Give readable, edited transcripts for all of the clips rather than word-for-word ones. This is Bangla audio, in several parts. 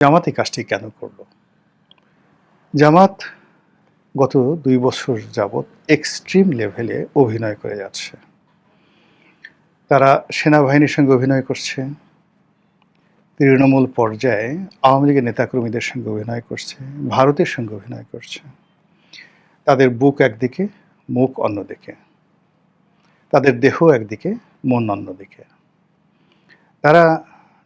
জামাত এই কাজটি কেন করল? জামাত গত ২ বছর যাবৎ এক্সট্রিম লেভেলে অভিনয় করে যাচ্ছে। তারা সেনাবাহিনীর সঙ্গে অভিনয় করছে, তৃণমূল পর্যায়ে আওয়ামী লীগের নেতাকর্মীদের সঙ্গে অভিনয় করছে, ভারতের সঙ্গে অভিনয় করছে। তাদের বুক একদিকে, মুখ অন্যদিকে। তাদের দেহ একদিকে, মন অন্যদিকে। তারা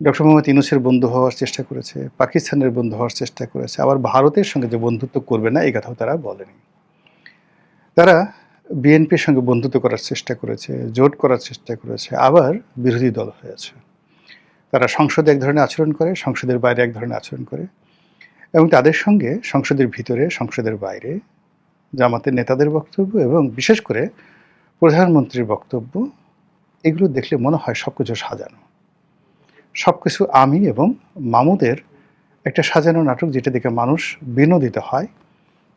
ডক্টর মোহাম্মদ ইউনূসের বন্ধু হওয়ার চেষ্টা করেছে, পাকিস্তানের বন্ধু হওয়ার চেষ্টা করেছে, আবার ভারতের সঙ্গে যে বন্ধুত্ব করবে না এই কথাও তারা বলেনি। তারা বিএনপির সঙ্গে বন্ধুত্ব করার চেষ্টা করেছে, জোট করার চেষ্টা করেছে, আবার বিরোধী দল হয়েছে। তারা সংসদে এক ধরনের আচরণ করে, সংসদের বাইরে এক ধরনের আচরণ করে, এবং তাদের সঙ্গে সংসদের ভিতরে, সংসদের বাইরে জামাতের নেতাদের বক্তব্য এবং বিশেষ করে প্রধানমন্ত্রীর বক্তব্য, এগুলো দেখলে মনে হয় সবকিছু সাজানো। সবকিছু আমি এবং মামুদের একটা সাজানো নাটক, যেটা দেখে মানুষ বিনোদিত হয়।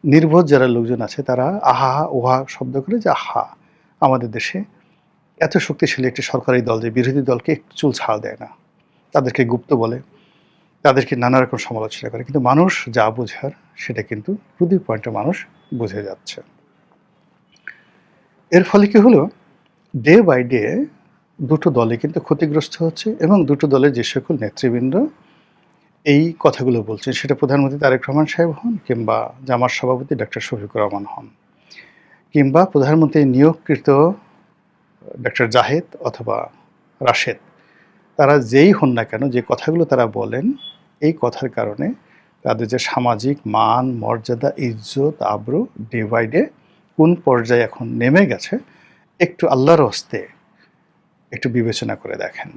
নির্বোধ যারা লোকজন আছে তারা আহা ওহা শব্দ করে যে আহা, আমাদের দেশে এত শক্তিশালী একটি সরকারি দল যে বিরোধী দলকে একটু চুল ছাড় দেয় না, তাদেরকে গুপ্ত বলে, তাদেরকে নানা রকম সমালোচনা করে। কিন্তু মানুষ যা বোঝার সেটা কিন্তু টু দি পয়েন্টে মানুষ বুঝে যাচ্ছে। এর ফলে কি হলো, ডে বাই ডে দুটো দলে কিন্তু ক্ষতিগ্রস্ত হচ্ছে, এবং দুটো দলের যে সকল নেতৃবৃন্দ এই কথাগুলো বলছেন, সেটা প্রধানমন্ত্রী তারেক রহমান সাহেব হন, কিংবা জামাত সভাপতি ডক্টর শফিকুর রহমান হন, কিংবা প্রধানমন্ত্রী নিয়োগকৃত ডক্টর জাহেদ অথবা রাশেদ, তারা যেই হন না কেন, যে কথাগুলো তারা বলেন, এই কথার কারণে তাদের যে সামাজিক মান মর্যাদা ইজ্জত আবরু ডে বাই ডে কোন পর্যায়ে এখন নেমে গেছে, একটু আল্লাহর হস্তে একটু বিবেচনা করে দেখেন।